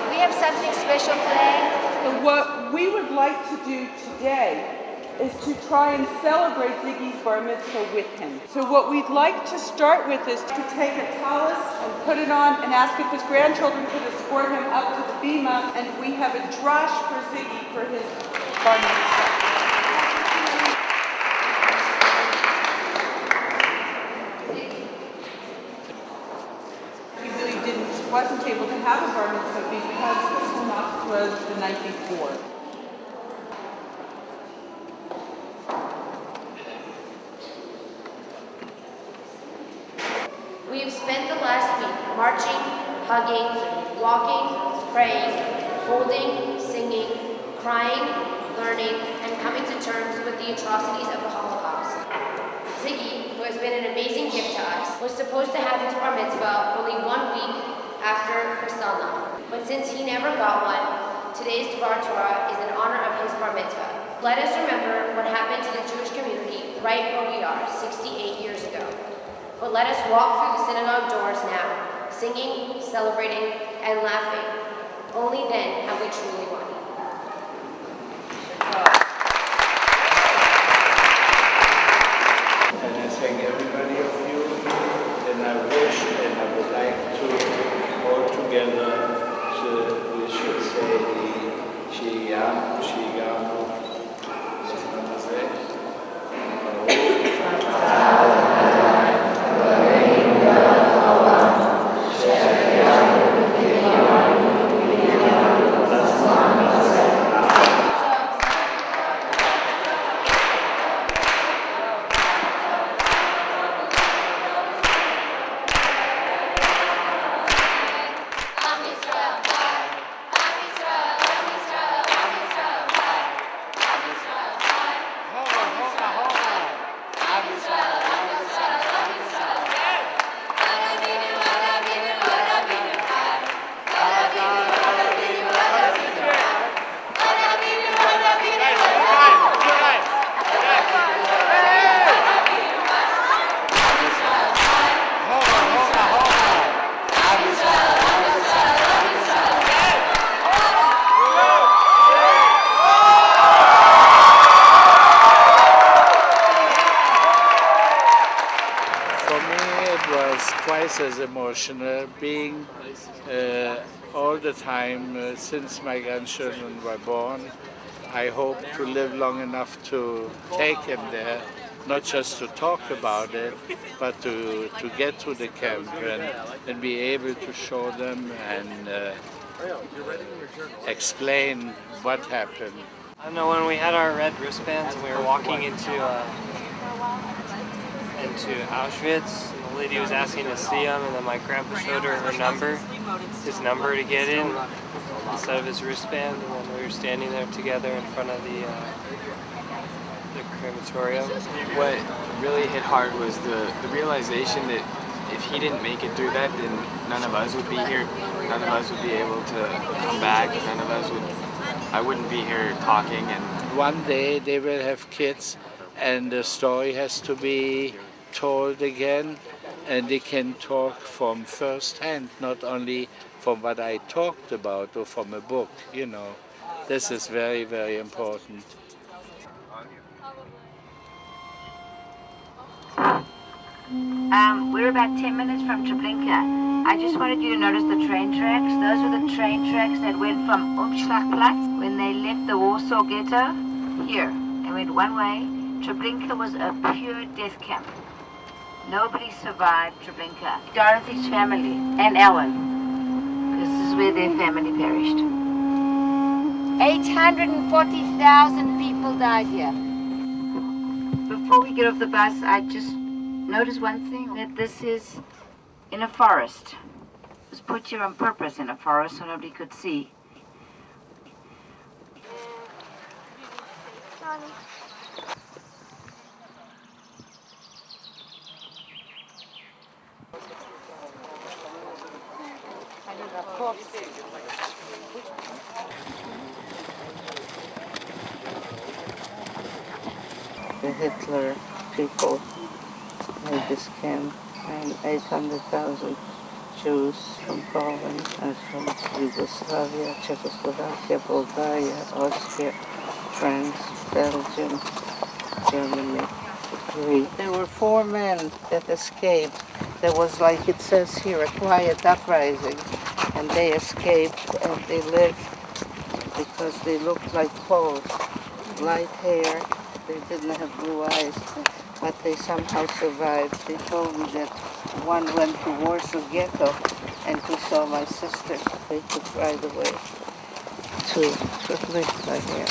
We have something special planned. What we would like to do today is to try and celebrate Ziggy's bar mitzvah with him. So what we'd like to start with is to take a tallis and put it on and ask if his grandchildren could escort him up to the bima, and we have a drush for Ziggy for his bar mitzvah. Wasn't able to have a bar mitzvah because Holocaust was the night before. We have spent the last week marching, hugging, walking, praying, holding, singing, crying, learning, and coming to terms with the atrocities of the Holocaust. Ziggy, who has been an amazing gift to us, was supposed to have his bar mitzvah only 1 week after Kristallnacht. But since he never got one, today's Dvar Torah is in honor of his bar mitzvah. Let us remember what happened to the Jewish community right where we are 68 years ago. But let us walk through the synagogue doors now, singing, celebrating, and laughing. Only then have we truly won. And I thank everybody of you, and I wish and I would like to all together, we should say the Shiyam, what's not to say? As emotional, being all the time since my grandchildren were born. I hope to live long enough to take him there, not just to talk about it, but to get to the camp and be able to show them and explain what happened. I know when we had our red wristbands and we were walking into Auschwitz, lady was asking to see him, and then my grandpa showed her his number to get in, instead of his wristband, and then we were standing there together in front of the crematorium. What really hit hard was the realization that if he didn't make it through that, then none of us would be here. None of us would be able to come back. None of us would. I wouldn't be here talking. And one day they will have kids, and the story has to be told again, and they can talk from first hand, not only from what I talked about or from a book. You know, this is very, very important. We're about 10 minutes from Treblinka. I just wanted you to notice the train tracks. Those were the train tracks that went from Umschlagplatz when they left the Warsaw Ghetto. Here, they went one way. Treblinka was a pure death camp. Nobody survived Treblinka. Dorothy's family and Ellen. This is where their family perished. 840,000 people died here. Before we get off the bus, I just noticed one thing, that this is in a forest. It was put here on purpose in a forest so nobody could see. The Hitler people made this camp, and 800,000 Jews from Poland and from Yugoslavia, Czechoslovakia, Bulgaria, Austria, France, Belgium, Germany, Greece. There were 4 men that escaped. There was, like it says here, a quiet uprising, and they escaped and they lived because they looked like Poles. Light hair, they didn't have blue eyes, but they somehow survived. They told me that one went to Warsaw Ghetto and he saw my sister. They took right away to Treblinka here.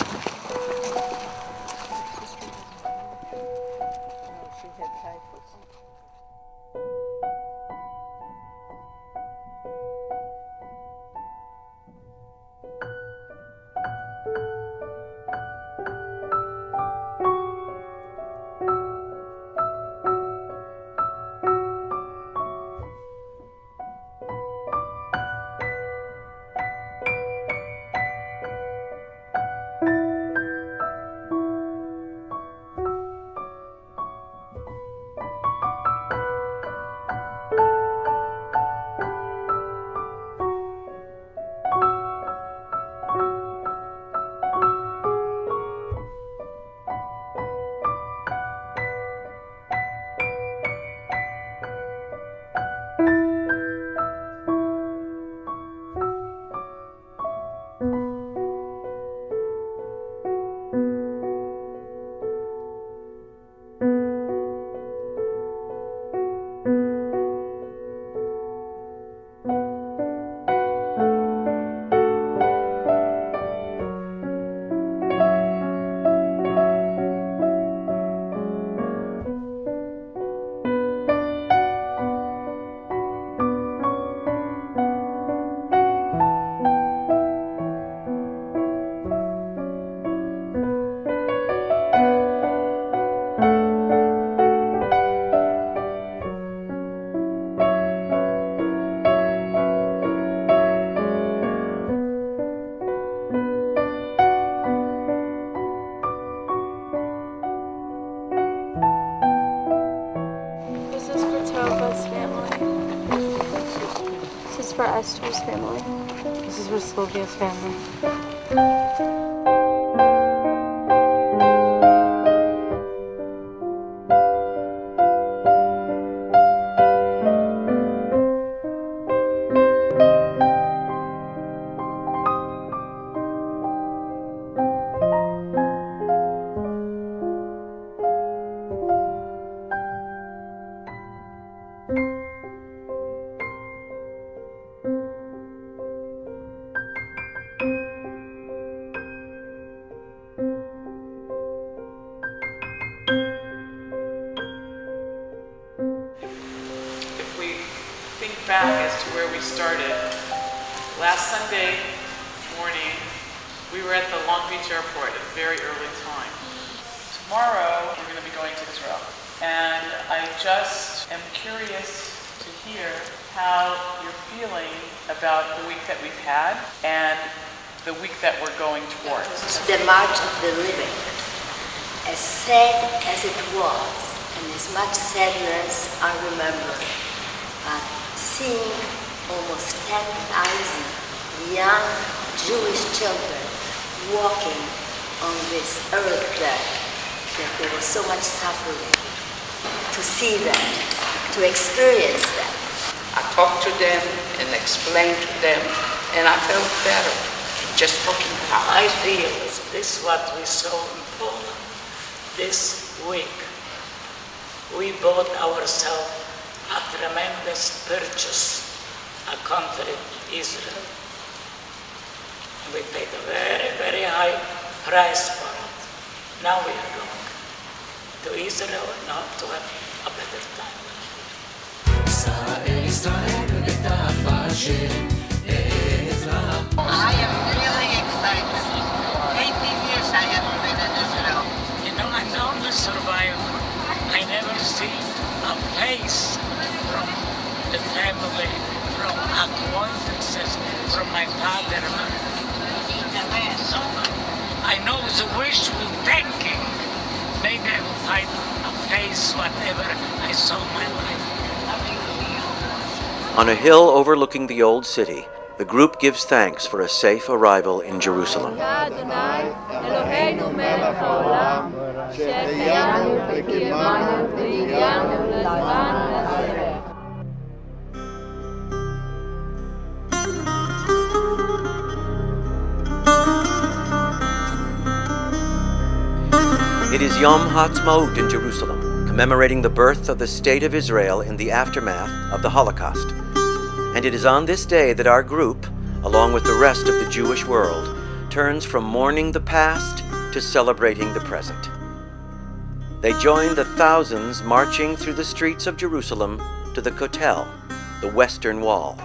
She had typhus. for Esther's family. This is for Sylvia's family. back as to where we started. Last Sunday morning, we were at the Long Beach airport at a very early time. Tomorrow, we're going to be going to Israel. And I just am curious to hear how you're feeling about the week that we've had and the week that we're going towards. The March of the Living, as sad as it was, and as much sadness I remember, seeing almost 10,000 young Jewish children walking on this earth that there was so much suffering, to see that, to experience that. I talked to them and explained to them, and I felt better just talking about it. I feel this is what we saw in Poland this week. We bought ourselves a tremendous purchase, a country, Israel. We paid a very, very high price for it. Now we are going to Israel now to have a better time. I am really excited. 18 years I have been in Israel. You know, I'm the only survivor. I never see a face from the family, from acquaintances, from my father. So I know the wishful thinking. Maybe I will find a face, whatever I saw in my life. On a hill overlooking the old city, the group gives thanks for a safe arrival in Jerusalem. It is Yom HaAtzmaut in Jerusalem, commemorating the birth of the State of Israel in the aftermath of the Holocaust. And it is on this day that our group, along with the rest of the Jewish world, turns from mourning the past to celebrating the present. They join the thousands marching through the streets of Jerusalem to the Kotel, the Western Wall.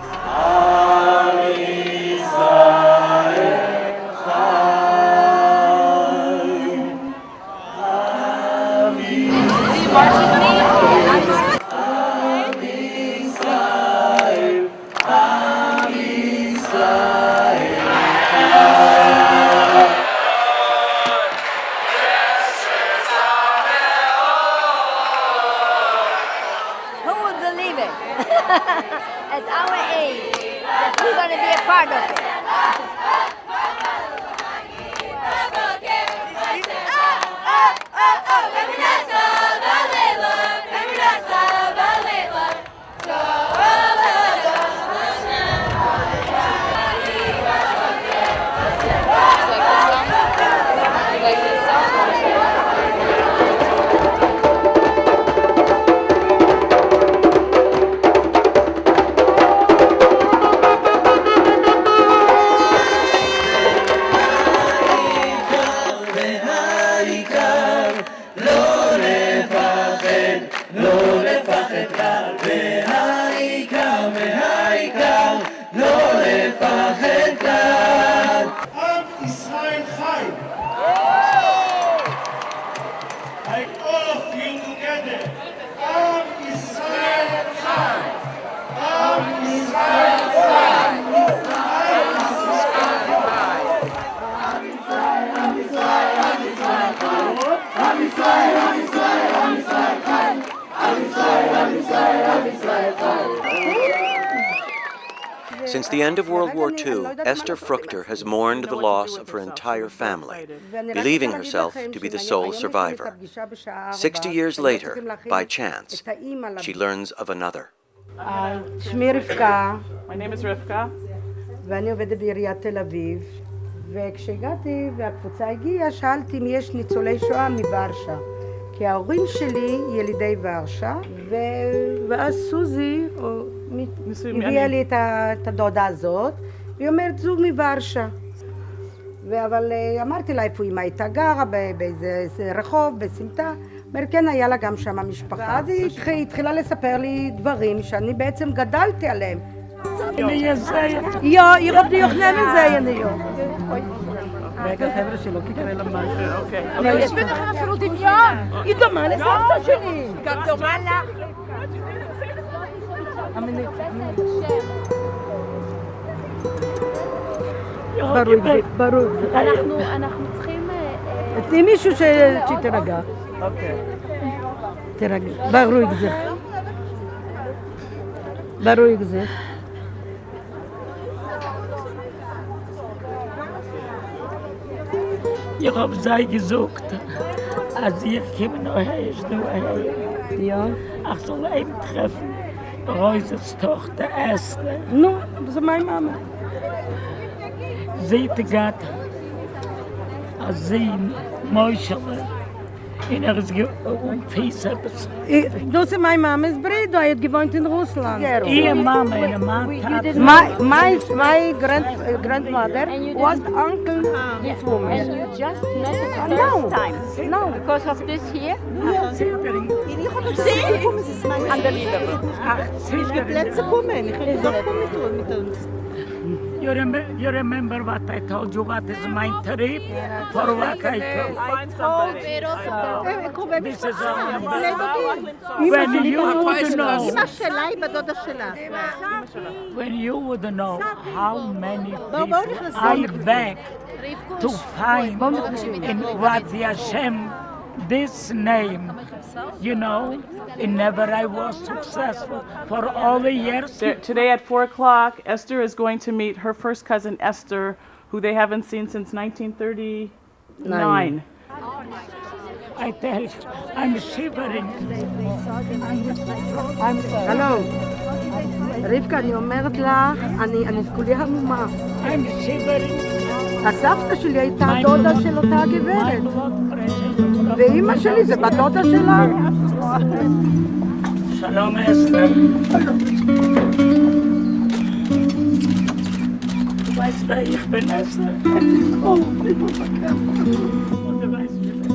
At our age, that we're going to be a part of it. Since the end of World War II, Esther Fruchter has mourned the loss of her entire family, believing herself to be the sole survivor. 60 years later, by chance, she learns of another. שמי רבקה. My name is Rivka. ואני עובדת בעיריית תל אביב. וכשהגעתי והקבוצה הגיעה, שאלתי אם יש ניצולי שואה מוורשה. כי ההורים שלי ילידי ורשה, ואז סוזי הביאה לי את הדודה הזאת, והיא אומרת זוג מוורשה. אבל אמרתי לה איפה אמא הייתה גרה, באיזה רחוב, בסמטה. אומר, כן, היה לה גם שם משפחה. ואז היא התחילה לספר לי דברים שאני בעצם גדלתי עליהם. היא רוב יוחנן זיין יו. רגע, חבר'ה שלא תקרה לה משהו. אוקיי. יש ביניכם אפילו דמיון. היא דומה לסבתא שלי. גם דומה לה. ברור. אנחנו צריכים... תני מישהו שתירגע. אוקיי. תירגע. ברור זה. ברור זה. Ich hab sei gesucht, als ich kommen Ja. Ach, soll ihn treffen. Reusers Tochter Esther. No, das ist meine Mama. Sie hat als sie Moschele in Fiesabes. Das ist meine Mama's Bruder, er hat gewohnt in Russland. Ihr Mama in der Mann. My grandmother was the uncle this woman. And you just met it the first time? No. Because of this here? See? Unbelievable. Ich habe Plätze kommen. Ich habe gesagt, komm mit uns. You remember what I told you? What is my trip? For what I told you? This is all when you would know. When you would know how many people I beg to find in what the Hashem, this name, you know, and never I was successful for all the years. Today at 4 o'clock, Esther is going to meet her first cousin Esther, who they haven't seen since 1939. I tell you, I'm shivering. Hello. רבקה, אני אומרת לך, אני כולי המומה. I'm shivering. הסבתא שלי הייתה דודה של אותה הגברת. ואימא שלי זה בדודה שלה. שלום אסתר. Du weißt, wer ich bin, Esther. Oh, ich bin verkehrt. Und du weißt, wie ich bin.